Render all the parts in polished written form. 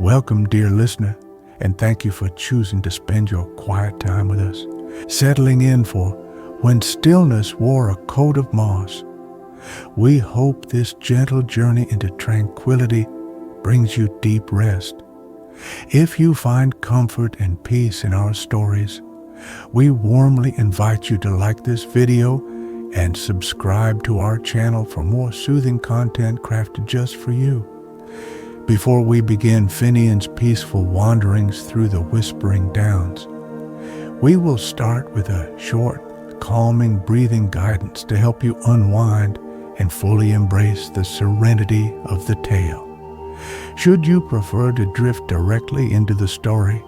Welcome, dear listener, and thank you for choosing to spend your quiet time with us, settling in for When Stillness Wore a Coat of Moss. We hope this gentle journey into tranquility brings you deep rest. If you find comfort and peace in our stories, we warmly invite you to like this video and subscribe to our channel for more soothing content crafted just for you. Before we begin Finnian's peaceful wanderings through the Whispering Downs, we will start with a short, calming breathing guidance to help you unwind and fully embrace the serenity of the tale. Should you prefer to drift directly into the story,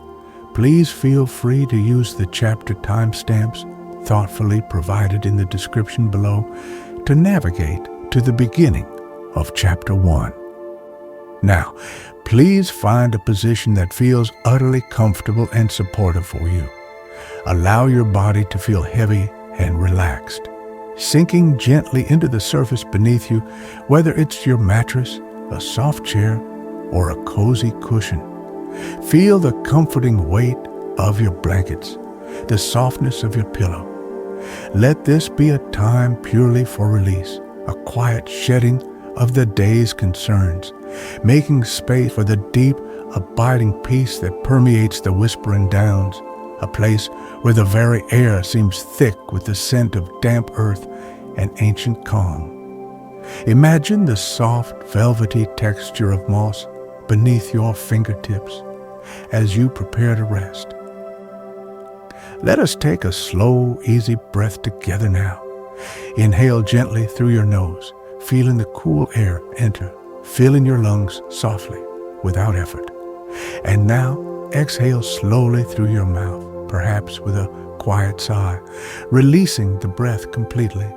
please feel free to use the chapter timestamps thoughtfully provided in the description below to navigate to the beginning of Chapter 1. Now, please find a position that feels utterly comfortable and supportive for you. Allow your body to feel heavy and relaxed, sinking gently into the surface beneath you, whether it's your mattress, a soft chair, or a cozy cushion. Feel the comforting weight of your blankets, the softness of your pillow. Let this be a time purely for release, a quiet shedding of the day's concerns, making space for the deep, abiding peace that permeates the Whispering Downs, a place where the very air seems thick with the scent of damp earth and ancient calm. Imagine the soft, velvety texture of moss beneath your fingertips as you prepare to rest. Let us take a slow, easy breath together now. Inhale gently through your nose, feeling the cool air enter, filling your lungs softly, without effort. And now, exhale slowly through your mouth, perhaps with a quiet sigh, releasing the breath completely.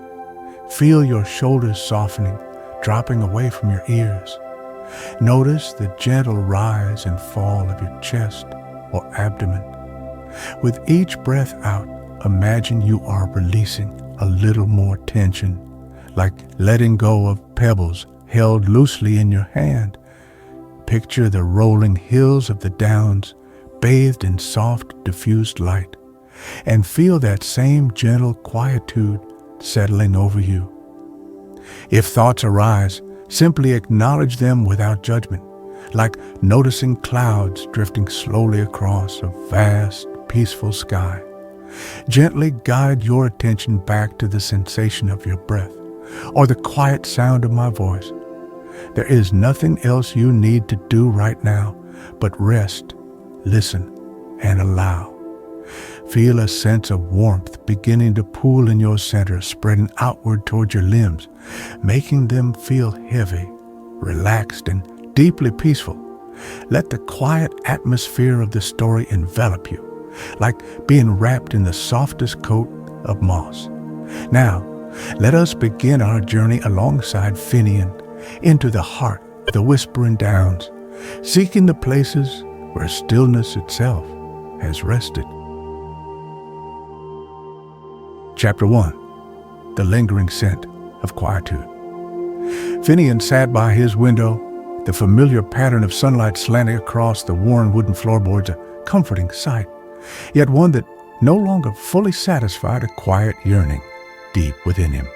Feel your shoulders softening, dropping away from your ears. Notice the gentle rise and fall of your chest or abdomen. With each breath out, imagine you are releasing a little more tension, like letting go of pebbles held loosely in your hand. Picture the rolling hills of the downs, bathed in soft, diffused light, and feel that same gentle quietude settling over you. If thoughts arise, simply acknowledge them without judgment, like noticing clouds drifting slowly across a vast, peaceful sky. Gently guide your attention back to the sensation of your breath or the quiet sound of my voice. There is nothing else you need to do right now but rest, listen, and allow. Feel a sense of warmth beginning to pool in your center, spreading outward toward your limbs, making them feel heavy, relaxed, and deeply peaceful. Let the quiet atmosphere of the story envelop you, like being wrapped in the softest coat of moss. Now, let us begin our journey alongside Finnian into the heart of the Whispering Downs, seeking the places where stillness itself has rested. Chapter 1. The Lingering Scent of Quietude. Finnian sat by his window, the familiar pattern of sunlight slanting across the worn wooden floorboards, a comforting sight, yet one that no longer fully satisfied a quiet yearning deep within him.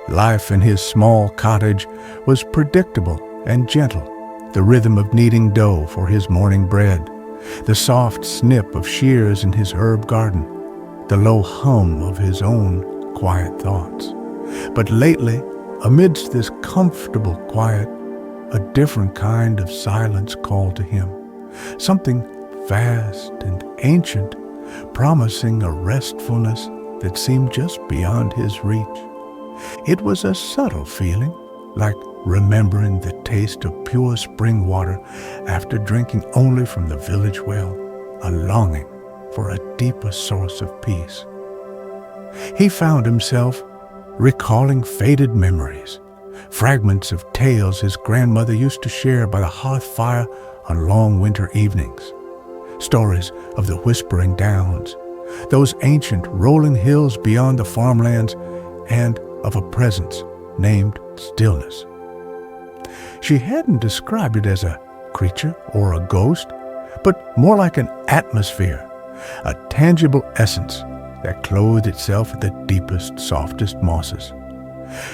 Life in his small cottage was predictable and gentle, the rhythm of kneading dough for his morning bread, the soft snip of shears in his herb garden, the low hum of his own quiet thoughts. But lately, amidst this comfortable quiet, a different kind of silence called to him, something vast and ancient, promising a restfulness that seemed just beyond his reach. It was a subtle feeling, like remembering the taste of pure spring water after drinking only from the village well, a longing for a deeper source of peace. He found himself recalling faded memories, fragments of tales his grandmother used to share by the hearth fire on long winter evenings, stories of the Whispering Downs, those ancient rolling hills beyond the farmlands, and of a presence named Stillness. She hadn't described it as a creature or a ghost, but more like an atmosphere, a tangible essence that clothed itself in the deepest, softest mosses.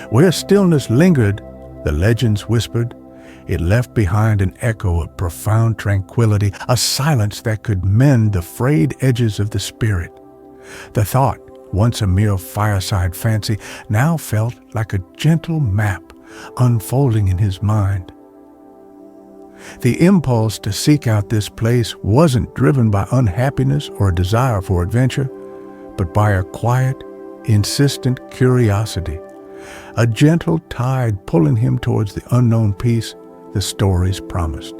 Where stillness lingered, the legends whispered, it left behind an echo of profound tranquility, a silence that could mend the frayed edges of the spirit. The thought, once a mere fireside fancy, now felt like a gentle map unfolding in his mind. The impulse to seek out this place wasn't driven by unhappiness or a desire for adventure, but by a quiet, insistent curiosity, a gentle tide pulling him towards the unknown peace the stories promised.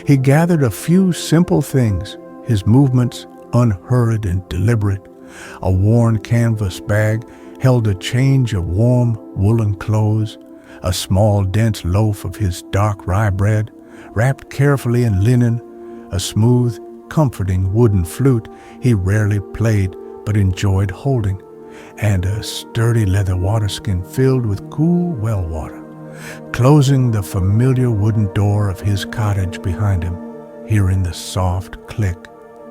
He gathered a few simple things, his movements unhurried and deliberate. A worn canvas bag held a change of warm woolen clothes, a small dense loaf of his dark rye bread, wrapped carefully in linen, a smooth, comforting wooden flute he rarely played but enjoyed holding, and a sturdy leather waterskin filled with cool well water. Closing the familiar wooden door of his cottage behind him, hearing the soft click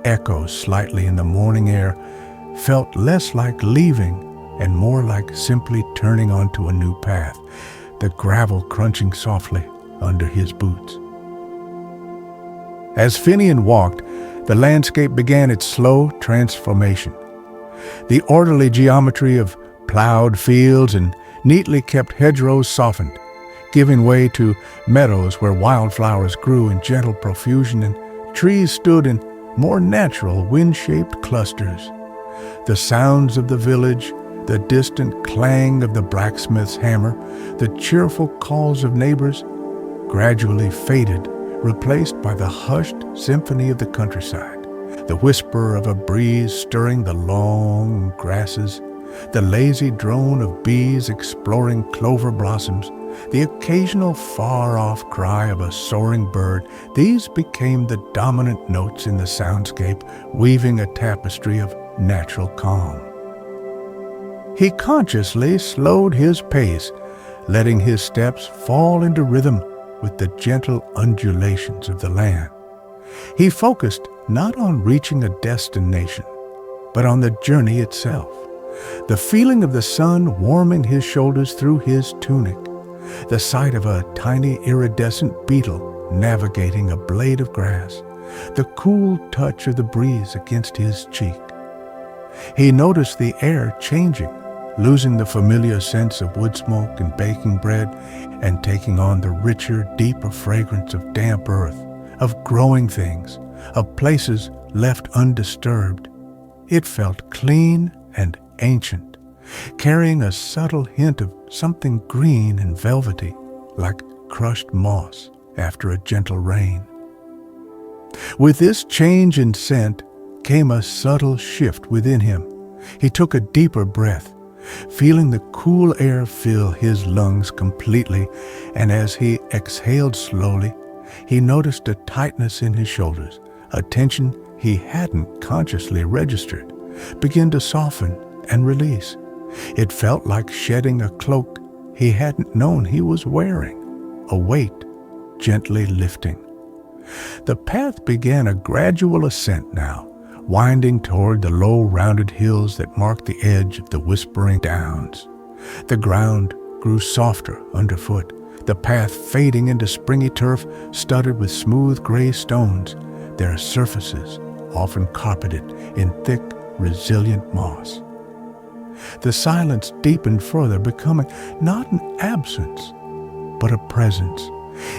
echo slightly in the morning air, felt less like leaving and more like simply turning onto a new path, the gravel crunching softly under his boots. As Finnian walked, the landscape began its slow transformation. The orderly geometry of plowed fields and neatly kept hedgerows softened, giving way to meadows where wildflowers grew in gentle profusion and trees stood in more natural wind-shaped clusters. The sounds of the village, the distant clang of the blacksmith's hammer, the cheerful calls of neighbors, gradually faded, replaced by the hushed symphony of the countryside, the whisper of a breeze stirring the long grasses, the lazy drone of bees exploring clover blossoms, the occasional far-off cry of a soaring bird. These became the dominant notes in the soundscape, weaving a tapestry of natural calm. He consciously slowed his pace, letting his steps fall into rhythm with the gentle undulations of the land. He focused not on reaching a destination, but on the journey itself, the feeling of the sun warming his shoulders through his tunic, the sight of a tiny iridescent beetle navigating a blade of grass, the cool touch of the breeze against his cheek. He noticed the air changing, losing the familiar sense of wood smoke and baking bread, and taking on the richer, deeper fragrance of damp earth, of growing things, of places left undisturbed. It felt clean and ancient, carrying a subtle hint of something green and velvety, like crushed moss after a gentle rain. With this change in scent came a subtle shift within him. He took a deeper breath, feeling the cool air fill his lungs completely, and as he exhaled slowly, he noticed a tightness in his shoulders, a tension he hadn't consciously registered, begin to soften and release. It felt like shedding a cloak he hadn't known he was wearing, a weight gently lifting. The path began a gradual ascent now, winding toward the low rounded hills that marked the edge of the whispering downs. The ground grew softer underfoot, the path fading into springy turf studded with smooth gray stones, their surfaces often carpeted in thick, resilient moss. The silence deepened further, becoming not an absence, but a presence.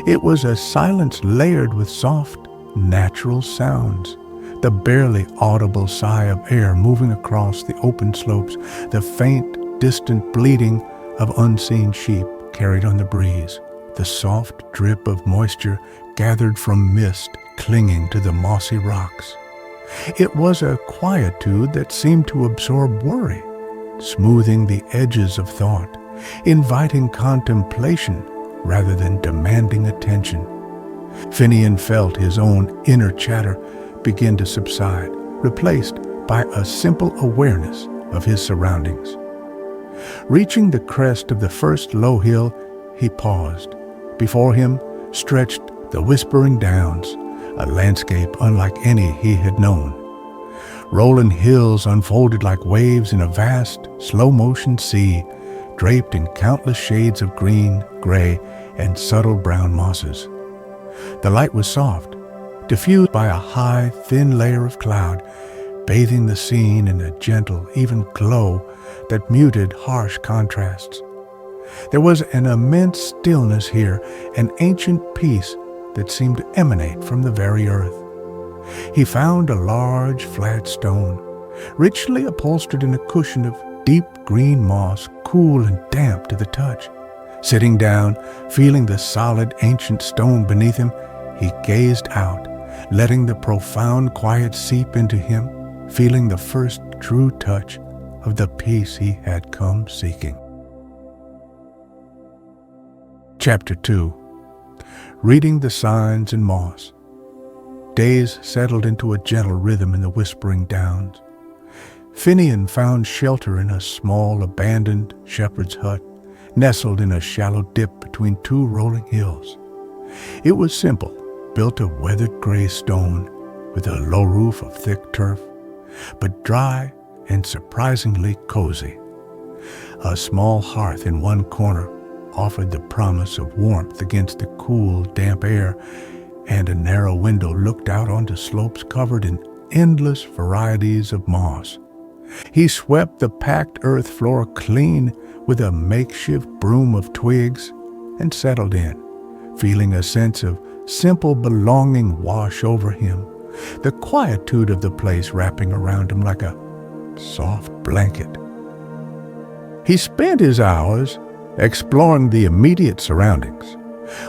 It was a silence layered with soft, natural sounds. The barely audible sigh of air moving across the open slopes, the faint, distant bleating of unseen sheep carried on the breeze, the soft drip of moisture gathered from mist clinging to the mossy rocks. It was a quietude that seemed to absorb worry, smoothing the edges of thought, inviting contemplation rather than demanding attention. Finnian felt his own inner chatter begin to subside, replaced by a simple awareness of his surroundings. Reaching the crest of the first low hill, he paused. Before him stretched The Whispering Downs, a landscape unlike any he had known. Rolling hills unfolded like waves in a vast, slow-motion sea, draped in countless shades of green, gray, and subtle brown mosses. The light was soft, diffused by a high, thin layer of cloud, bathing the scene in a gentle, even glow that muted harsh contrasts. There was an immense stillness here, an ancient peace that seemed to emanate from the very earth. He found a large, flat stone, richly upholstered in a cushion of deep green moss, cool and damp to the touch. Sitting down, feeling the solid, ancient stone beneath him, he gazed out, letting the profound quiet seep into him, feeling the first true touch of the peace he had come seeking. Chapter 2. Reading the Signs in Moss. Days settled into a gentle rhythm in the Whispering Downs. Finnian found shelter in a small, abandoned shepherd's hut, nestled in a shallow dip between two rolling hills. It was simple, built of weathered gray stone, with a low roof of thick turf, but dry and surprisingly cozy. A small hearth in one corner offered the promise of warmth against the cool, damp air, and a narrow window looked out onto slopes covered in endless varieties of moss. He swept the packed earth floor clean with a makeshift broom of twigs and settled in, feeling a sense of simple belonging wash over him, the quietude of the place wrapping around him like a soft blanket. He spent his hours exploring the immediate surroundings,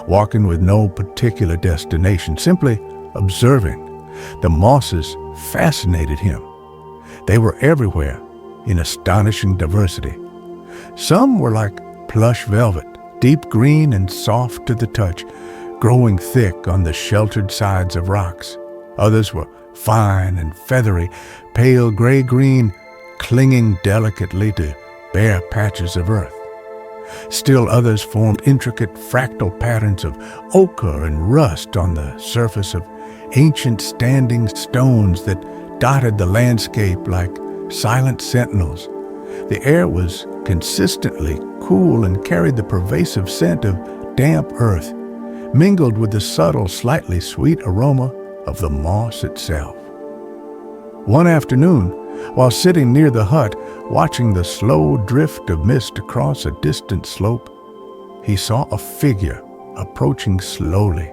walking with no particular destination, simply observing. The mosses fascinated him. They were everywhere, in astonishing diversity. Some were like plush velvet, deep green and soft to the touch, growing thick on the sheltered sides of rocks. Others were fine and feathery, pale gray-green, clinging delicately to bare patches of earth. Still others formed intricate fractal patterns of ochre and rust on the surface of ancient standing stones that dotted the landscape like silent sentinels. The air was consistently cool and carried the pervasive scent of damp earth, mingled with the subtle, slightly sweet aroma of the moss itself. One afternoon, while sitting near the hut, watching the slow drift of mist across a distant slope, he saw a figure approaching slowly.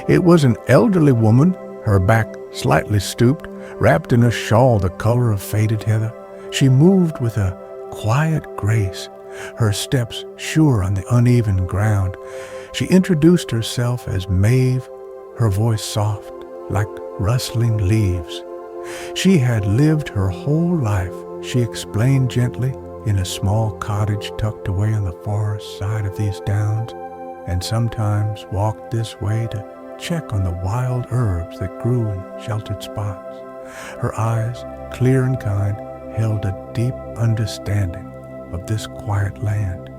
It was an elderly woman, her back slightly stooped, wrapped in a shawl the color of faded heather. She moved with a quiet grace, her steps sure on the uneven ground. She introduced herself as Maeve, her voice soft, like rustling leaves. She had lived her whole life, she explained gently, in a small cottage tucked away on the forest side of these downs, and sometimes walked this way to check on the wild herbs that grew in sheltered spots. Her eyes, clear and kind, held a deep understanding of this quiet land.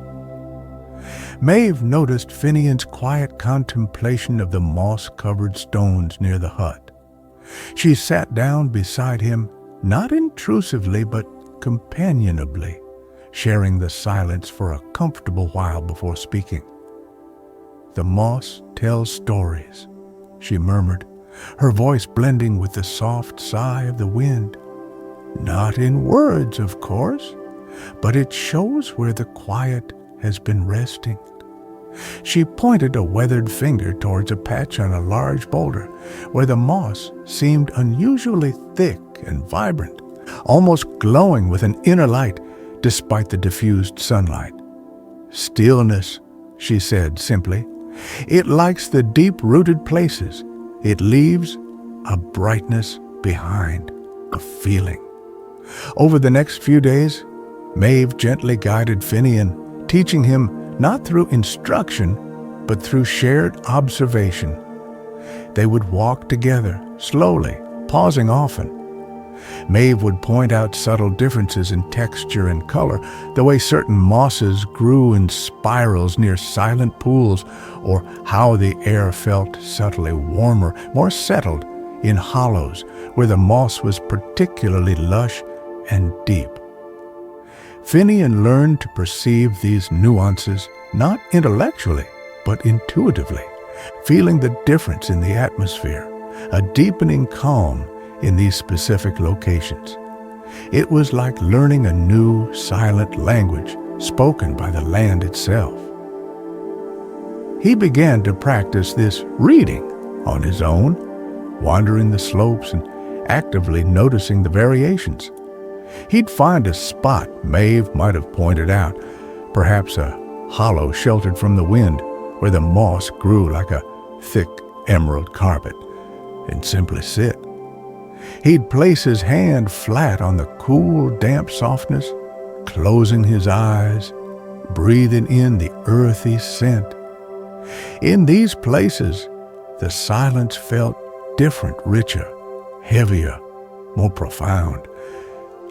Maeve noticed Finnian's quiet contemplation of the moss-covered stones near the hut. She sat down beside him, not intrusively but companionably, sharing the silence for a comfortable while before speaking. "The moss tells stories," she murmured, her voice blending with the soft sigh of the wind. "Not in words, of course, but it shows where the quiet has been resting." She pointed a weathered finger towards a patch on a large boulder where the moss seemed unusually thick and vibrant, almost glowing with an inner light despite the diffused sunlight. "Stillness," she said simply. "It likes the deep-rooted places. It leaves a brightness behind, a feeling." Over the next few days, Maeve gently guided Finnian, teaching him not through instruction, but through shared observation. They would walk together, slowly, pausing often. Maeve would point out subtle differences in texture and color, the way certain mosses grew in spirals near silent pools, or how the air felt subtly warmer, more settled in hollows where the moss was particularly lush and deep. Finnian learned to perceive these nuances not intellectually, but intuitively, feeling the difference in the atmosphere, a deepening calm in these specific locations. It was like learning a new, silent language spoken by the land itself. He began to practice this reading on his own, wandering the slopes and actively noticing the variations. He'd find a spot Maeve might have pointed out, perhaps a hollow sheltered from the wind where the moss grew like a thick emerald carpet, and simply sit. He'd place his hand flat on the cool, damp softness, closing his eyes, breathing in the earthy scent. In these places, the silence felt different, richer, heavier, more profound.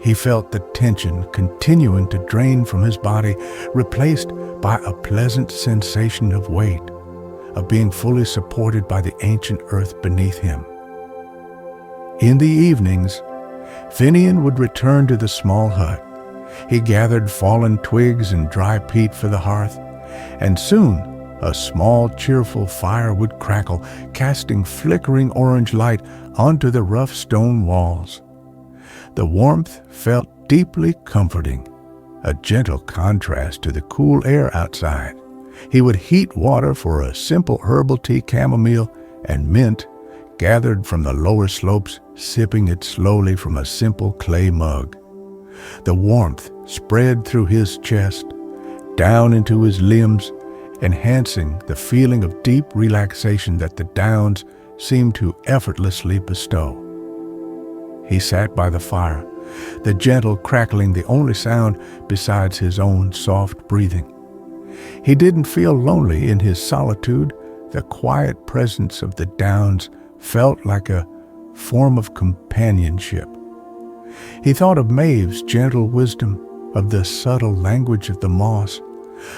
He felt the tension continuing to drain from his body, replaced by a pleasant sensation of weight, of being fully supported by the ancient earth beneath him. In the evenings, Finnian would return to the small hut. He gathered fallen twigs and dry peat for the hearth, and soon a small, cheerful fire would crackle, casting flickering orange light onto the rough stone walls. The warmth felt deeply comforting, a gentle contrast to the cool air outside. He would heat water for a simple herbal tea, chamomile and mint, gathered from the lower slopes, sipping it slowly from a simple clay mug. The warmth spread through his chest, down into his limbs, enhancing the feeling of deep relaxation that the downs seemed to effortlessly bestow. He sat by the fire, the gentle crackling the only sound besides his own soft breathing. He didn't feel lonely in his solitude. The quiet presence of the downs felt like a form of companionship. He thought of Maeve's gentle wisdom, of the subtle language of the moss,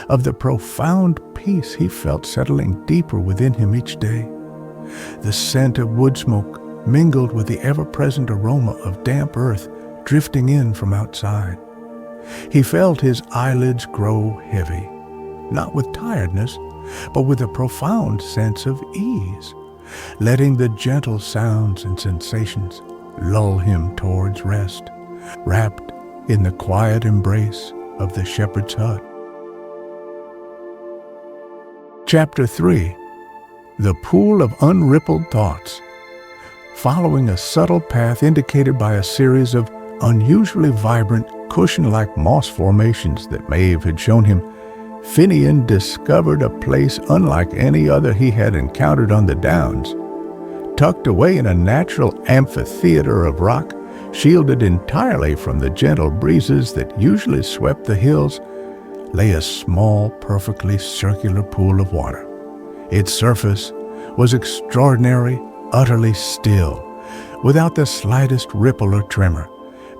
of the profound peace he felt settling deeper within him each day. The scent of wood smoke mingled with the ever-present aroma of damp earth drifting in from outside. He felt his eyelids grow heavy, not with tiredness, but with a profound sense of ease, letting the gentle sounds and sensations lull him towards rest, wrapped in the quiet embrace of the shepherd's hut. Chapter 3. The Pool of Unrippled Thoughts. Following a subtle path indicated by a series of unusually vibrant, cushion-like moss formations that Maeve had shown him, Finnian discovered a place unlike any other he had encountered on the downs. Tucked away in a natural amphitheater of rock, shielded entirely from the gentle breezes that usually swept the hills, lay a small, perfectly circular pool of water. Its surface was extraordinary, utterly still, without the slightest ripple or tremor,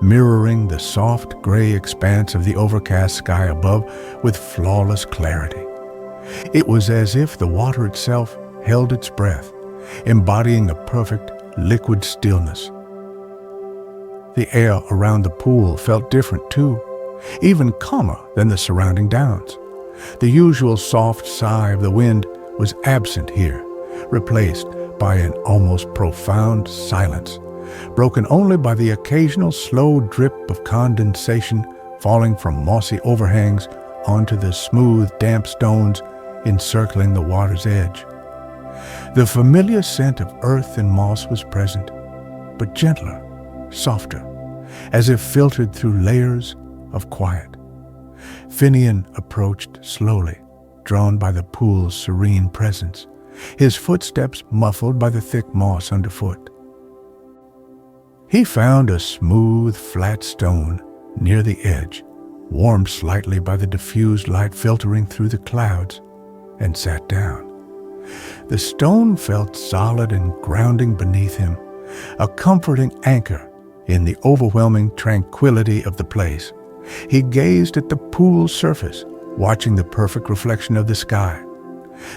mirroring the soft gray expanse of the overcast sky above with flawless clarity. It was as if the water itself held its breath, embodying a perfect liquid stillness. The air around the pool felt different too, even calmer than the surrounding downs. The usual soft sigh of the wind was absent here, replaced by an almost profound silence, broken only by the occasional slow drip of condensation falling from mossy overhangs onto the smooth, damp stones encircling the water's edge. The familiar scent of earth and moss was present, but gentler, softer, as if filtered through layers of quiet. Finnian approached slowly, drawn by the pool's serene presence, his footsteps muffled by the thick moss underfoot. He found a smooth, flat stone near the edge, warmed slightly by the diffused light filtering through the clouds, and sat down. The stone felt solid and grounding beneath him, a comforting anchor in the overwhelming tranquility of the place. He gazed at the pool's surface, watching the perfect reflection of the sky.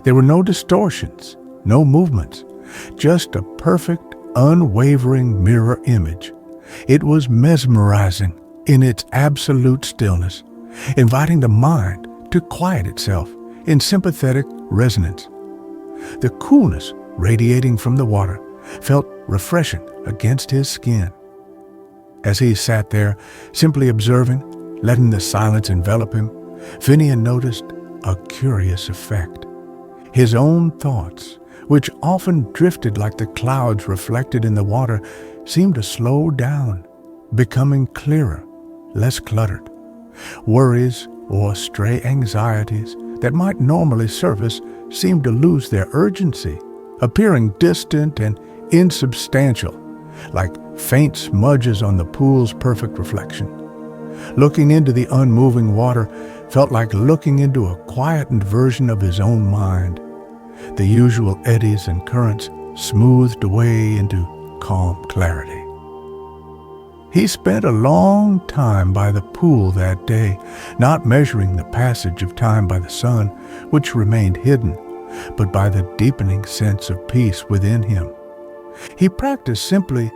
There were no distortions, no movements, just a perfect, unwavering mirror image. It was mesmerizing in its absolute stillness, inviting the mind to quiet itself in sympathetic resonance. The coolness radiating from the water felt refreshing against his skin. As he sat there, simply observing, letting the silence envelop him, Finnian noticed a curious effect. His own thoughts, which often drifted like the clouds reflected in the water, seemed to slow down, becoming clearer, less cluttered. Worries or stray anxieties that might normally surface seemed to lose their urgency, appearing distant and insubstantial, like faint smudges on the pool's perfect reflection. Looking into the unmoving water felt like looking into a quietened version of his own mind. The usual eddies and currents smoothed away into calm clarity. He spent a long time by the pool that day, not measuring the passage of time by the sun, which remained hidden, but by the deepening sense of peace within him. He practiced simply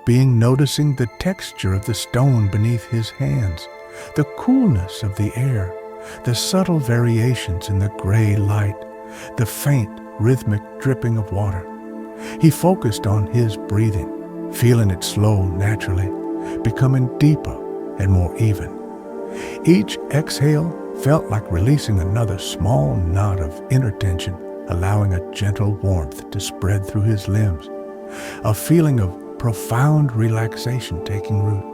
noticing the texture of the stone beneath his hands, the coolness of the air, the subtle variations in the gray light, the faint, rhythmic dripping of water. He focused on his breathing, feeling it slow naturally, becoming deeper and more even. Each exhale felt like releasing another small knot of inner tension, allowing a gentle warmth to spread through his limbs, a feeling of profound relaxation taking root.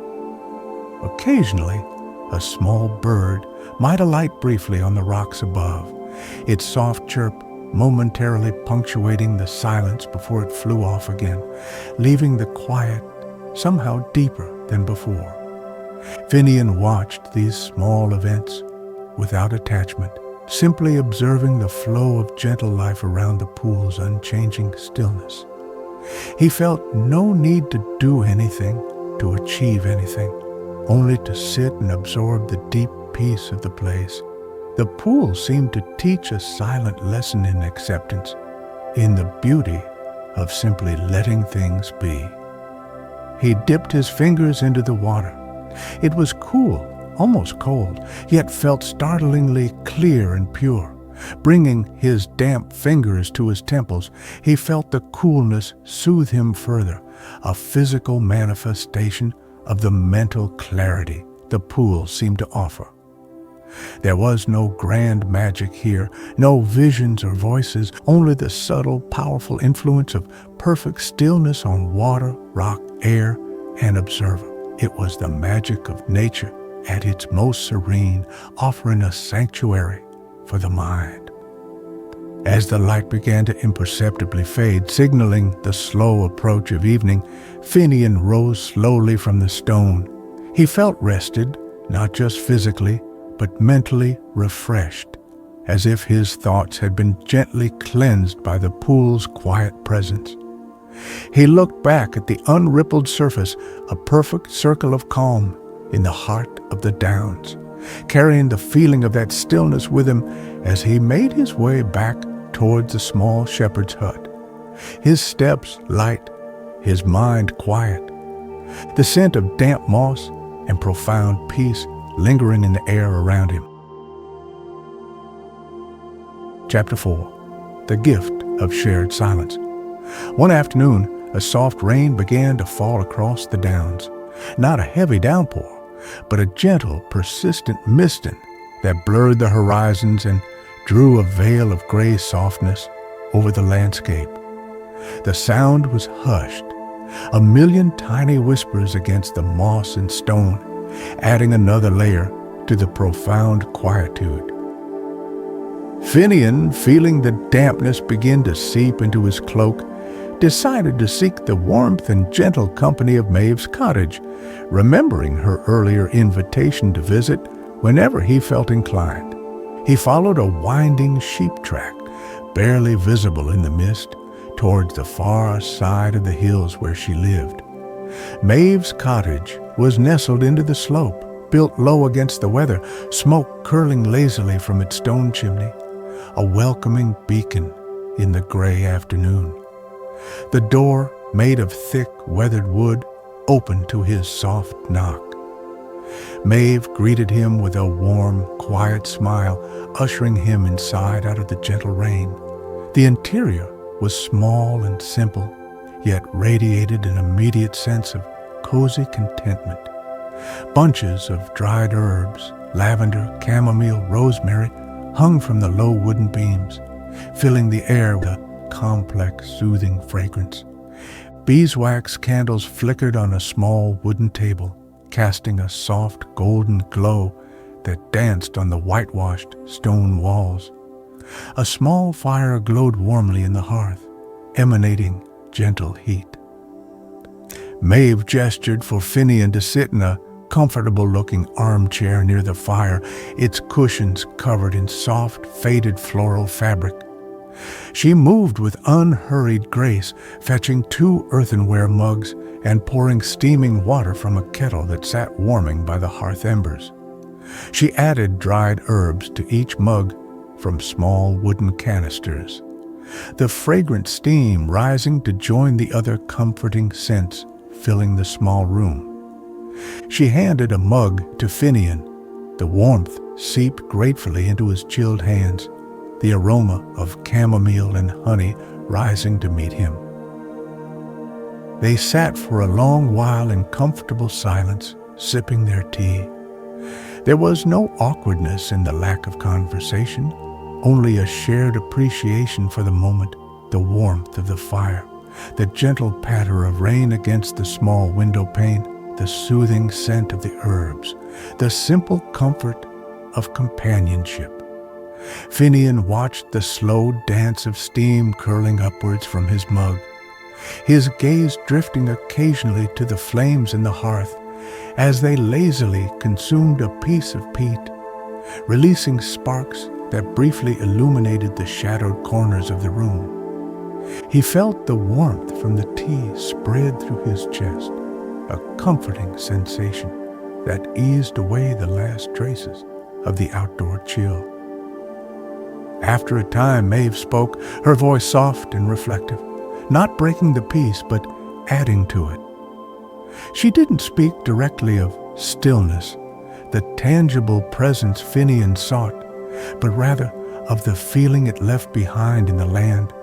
Occasionally, a small bird might alight briefly on the rocks above, its soft chirp momentarily punctuating the silence before it flew off again, leaving the quiet somehow deeper than before. Finnian watched these small events without attachment, simply observing the flow of gentle life around the pool's unchanging stillness. He felt no need to do anything, to achieve anything, only to sit and absorb the deep peace of the place. The pool seemed to teach a silent lesson in acceptance, in the beauty of simply letting things be. He dipped his fingers into the water. It was cool, almost cold, yet felt startlingly clear and pure. Bringing his damp fingers to his temples, he felt the coolness soothe him further, a physical manifestation of the mental clarity the pool seemed to offer. There was no grand magic here, no visions or voices, only the subtle, powerful influence of perfect stillness on water, rock, air, and observer. It was the magic of nature at its most serene, offering a sanctuary for the mind. As the light began to imperceptibly fade, signaling the slow approach of evening, Finnian rose slowly from the stone. He felt rested, not just physically, but mentally refreshed, as if his thoughts had been gently cleansed by the pool's quiet presence. He looked back at the unrippled surface, a perfect circle of calm in the heart of the downs, carrying the feeling of that stillness with him as he made his way back towards the small shepherd's hut. His steps light, his mind quiet, the scent of damp moss and profound peace lingering in the air around him. Chapter 4. The Gift of Shared Silence. One afternoon, a soft rain began to fall across the downs. Not a heavy downpour, but a gentle, persistent misting that blurred the horizons and drew a veil of gray softness over the landscape. The sound was hushed, a million tiny whispers against the moss and stone, adding another layer to the profound quietude. Finnian, feeling the dampness begin to seep into his cloak, decided to seek the warmth and gentle company of Maeve's cottage, remembering her earlier invitation to visit whenever he felt inclined. He followed a winding sheep track, barely visible in the mist, towards the far side of the hills where she lived. Maeve's cottage was nestled into the slope, built low against the weather, smoke curling lazily from its stone chimney, a welcoming beacon in the gray afternoon. The door, made of thick, weathered wood, opened to his soft knock. Maeve greeted him with a warm, quiet smile, ushering him inside out of the gentle rain. The interior was small and simple, yet radiated an immediate sense of cozy contentment. Bunches of dried herbs, lavender, chamomile, rosemary, hung from the low wooden beams, filling the air with a complex, soothing fragrance. Beeswax candles flickered on a small wooden table, casting a soft golden glow that danced on the whitewashed stone walls. A small fire glowed warmly in the hearth, emanating gentle heat. Maeve gestured for Finnian to sit in a comfortable-looking armchair near the fire, its cushions covered in soft, faded floral fabric. She moved with unhurried grace, fetching 2 earthenware mugs and pouring steaming water from a kettle that sat warming by the hearth embers. She added dried herbs to each mug from small wooden canisters, the fragrant steam rising to join the other comforting scents filling the small room. She handed a mug to Finnian. The warmth seeped gratefully into his chilled hands, the aroma of chamomile and honey rising to meet him. They sat for a long while in comfortable silence, sipping their tea. There was no awkwardness in the lack of conversation, only a shared appreciation for the moment, the warmth of the fire, the gentle patter of rain against the small window pane, the soothing scent of the herbs, the simple comfort of companionship. Finnian watched the slow dance of steam curling upwards from his mug, his gaze drifting occasionally to the flames in the hearth as they lazily consumed a piece of peat, releasing sparks that briefly illuminated the shadowed corners of the room. He felt the warmth from the tea spread through his chest, a comforting sensation that eased away the last traces of the outdoor chill. After a time, Maeve spoke, her voice soft and reflective, not breaking the peace, but adding to it. She didn't speak directly of stillness, the tangible presence Finnian sought, but rather of the feeling it left behind in the land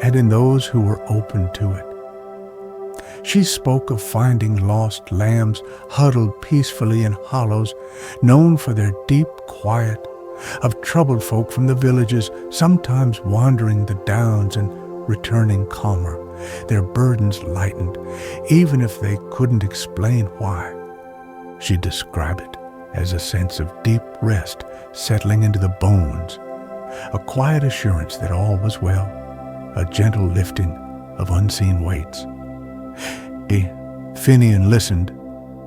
and in those who were open to it. She spoke of finding lost lambs huddled peacefully in hollows known for their deep quiet, of troubled folk from the villages sometimes wandering the downs and returning calmer, their burdens lightened, even if they couldn't explain why. She described it as a sense of deep rest settling into the bones, a quiet assurance that all was well, a gentle lifting of unseen weights. Finnian listened,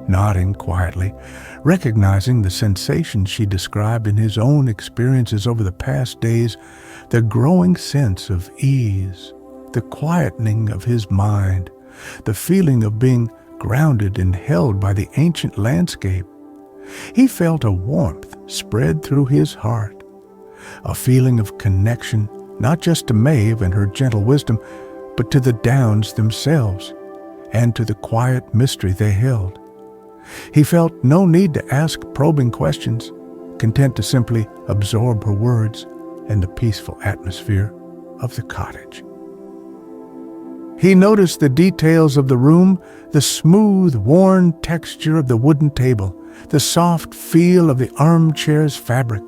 nodding quietly, recognizing the sensation she described in his own experiences over the past days, the growing sense of ease, the quietening of his mind, the feeling of being grounded and held by the ancient landscape. He felt a warmth spread through his heart, a feeling of connection not just to Maeve and her gentle wisdom, but to the downs themselves and to the quiet mystery they held. He felt no need to ask probing questions, content to simply absorb her words and the peaceful atmosphere of the cottage. He noticed the details of the room, the smooth, worn texture of the wooden table, the soft feel of the armchair's fabric,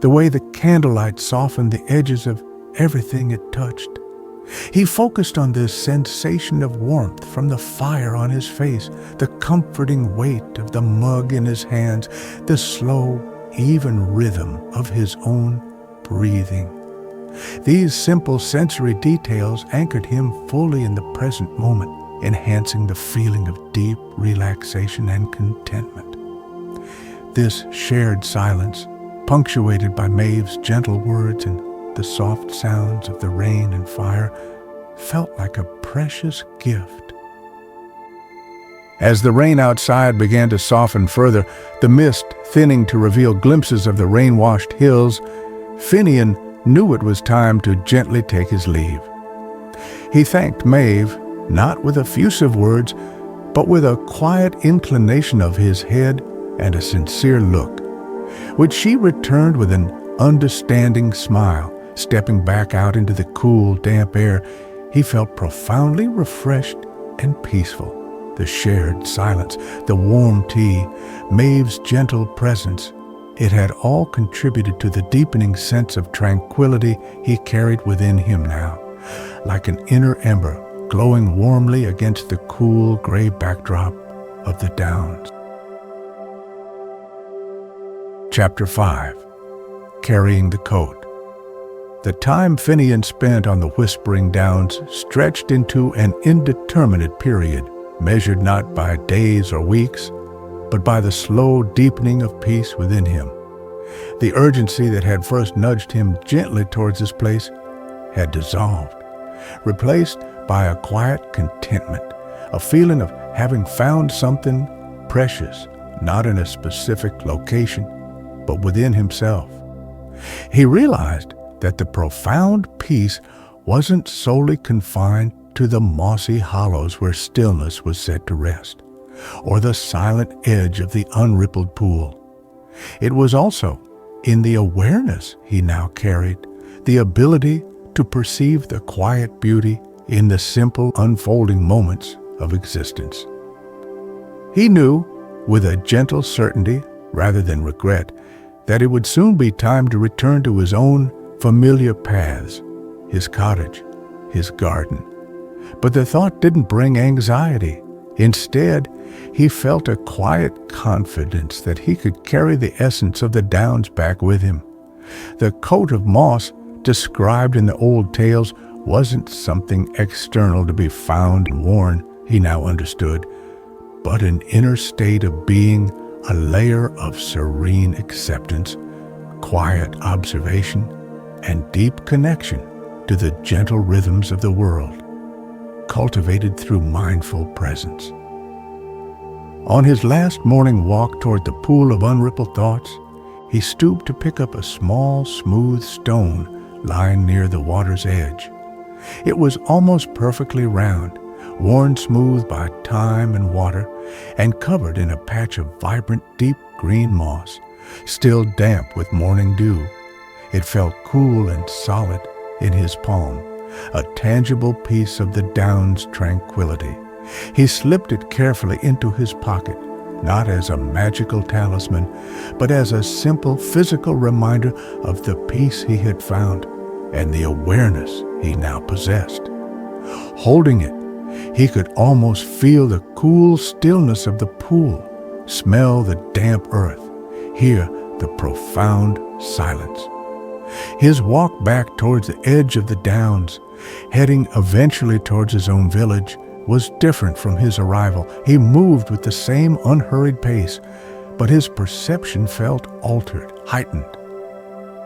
the way the candlelight softened the edges of everything it touched. He focused on this sensation of warmth from the fire on his face, the comforting weight of the mug in his hands, the slow, even rhythm of his own breathing. These simple sensory details anchored him fully in the present moment, enhancing the feeling of deep relaxation and contentment. This shared silence, punctuated by Maeve's gentle words and the soft sounds of the rain and fire, felt like a precious gift. As the rain outside began to soften further, the mist thinning to reveal glimpses of the rain-washed hills, Finnian knew it was time to gently take his leave. He thanked Maeve, not with effusive words, but with a quiet inclination of his head and a sincere look, which she returned with an understanding smile. Stepping back out into the cool, damp air, he felt profoundly refreshed and peaceful. The shared silence, the warm tea, Maeve's gentle presence, it had all contributed to the deepening sense of tranquility he carried within him now, like an inner ember glowing warmly against the cool gray backdrop of the downs. Chapter 5. Carrying the Coat. The time Finnian spent on the Whispering Downs stretched into an indeterminate period, measured not by days or weeks, but by the slow deepening of peace within him. The urgency that had first nudged him gently towards this place had dissolved, replaced by a quiet contentment, a feeling of having found something precious, not in a specific location, but within himself. He realized that the profound peace wasn't solely confined to the mossy hollows where stillness was said to rest, or the silent edge of the unrippled pool. It was also in the awareness he now carried, the ability to perceive the quiet beauty in the simple unfolding moments of existence. He knew, with a gentle certainty rather than regret, that it would soon be time to return to his own familiar paths, his cottage, his garden. But the thought didn't bring anxiety. Instead, he felt a quiet confidence that he could carry the essence of the downs back with him. The coat of moss described in the old tales wasn't something external to be found and worn, he now understood, but an inner state of being, a layer of serene acceptance, quiet observation, and deep connection to the gentle rhythms of the world, cultivated through mindful presence. On his last morning walk toward the pool of unrippled thoughts, he stooped to pick up a small, smooth stone lying near the water's edge. It was almost perfectly round, worn smooth by time and water, and covered in a patch of vibrant, deep green moss, still damp with morning dew. It felt cool and solid in his palm, a tangible piece of the downs' tranquility. He slipped it carefully into his pocket, not as a magical talisman, but as a simple physical reminder of the peace he had found and the awareness he now possessed. Holding it, he could almost feel the cool stillness of the pool, smell the damp earth, hear the profound silence. His walk back towards the edge of the downs, heading eventually towards his own village, was different from his arrival. He moved with the same unhurried pace, but his perception felt altered, heightened.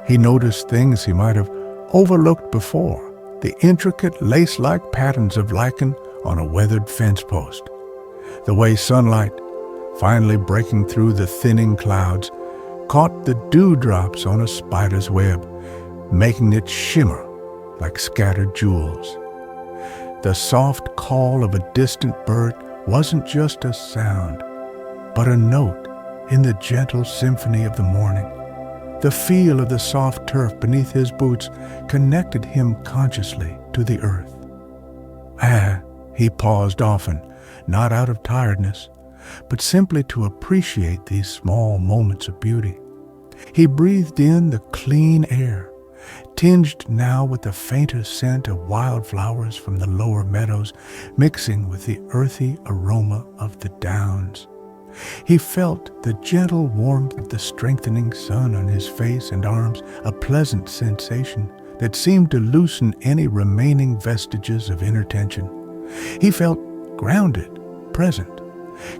He noticed things he might have overlooked before, the intricate lace-like patterns of lichen on a weathered fence post, the way sunlight, finally breaking through the thinning clouds, caught the dewdrops on a spider's web, making it shimmer like scattered jewels. The soft call of a distant bird wasn't just a sound, but a note in the gentle symphony of the morning. The feel of the soft turf beneath his boots connected him consciously to the earth. He paused often, not out of tiredness, but simply to appreciate these small moments of beauty. He breathed in the clean air, tinged now with the fainter scent of wildflowers from the lower meadows, mixing with the earthy aroma of the downs. He felt the gentle warmth of the strengthening sun on his face and arms, a pleasant sensation that seemed to loosen any remaining vestiges of inner tension. He felt grounded, present,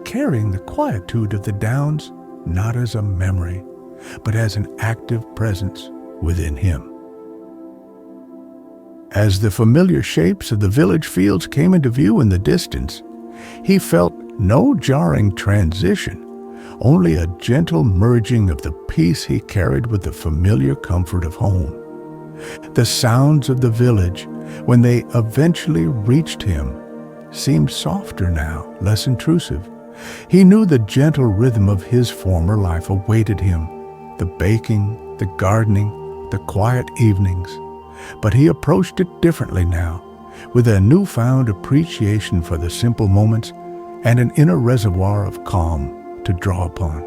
carrying the quietude of the downs not as a memory, but as an active presence within him. As the familiar shapes of the village fields came into view in the distance, he felt No jarring transition, only a gentle merging of the peace he carried with the familiar comfort of home. The sounds of the village, when they eventually reached him, seemed softer now, less intrusive. He knew the gentle rhythm of his former life awaited him, the baking, the gardening, the quiet evenings. But he approached it differently now, with a newfound appreciation for the simple moments and an inner reservoir of calm to draw upon.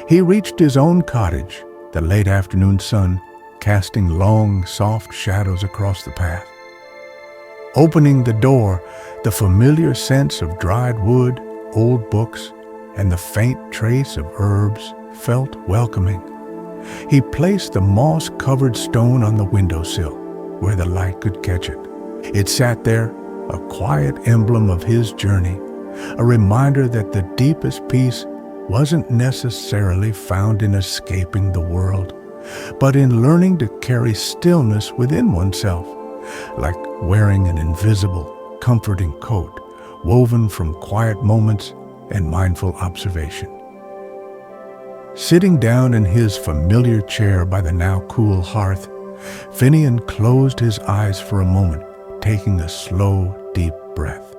He reached his own cottage, the late afternoon sun casting long, soft shadows across the path. Opening the door, the familiar sense of dried wood, old books, and the faint trace of herbs felt welcoming. He placed the moss-covered stone on the windowsill, where the light could catch it. It sat there, a quiet emblem of his journey, a reminder that the deepest peace wasn't necessarily found in escaping the world, but in learning to carry stillness within oneself, like wearing an invisible, comforting coat woven from quiet moments and mindful observation. Sitting down in his familiar chair by the now cool hearth, Finnian closed his eyes for a moment, taking a slow, deep breath.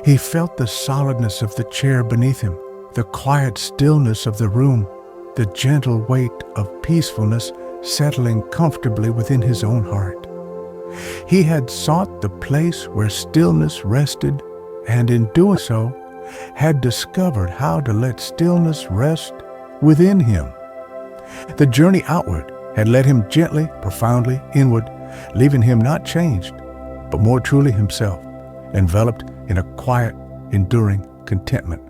He felt the solidness of the chair beneath him, the quiet stillness of the room, the gentle weight of peacefulness settling comfortably within his own heart. He had sought the place where stillness rested, and in doing so, had discovered how to let stillness rest within him. The journey outward had led him gently, profoundly inward, leaving him not changed, but more truly himself, enveloped in a quiet, enduring contentment.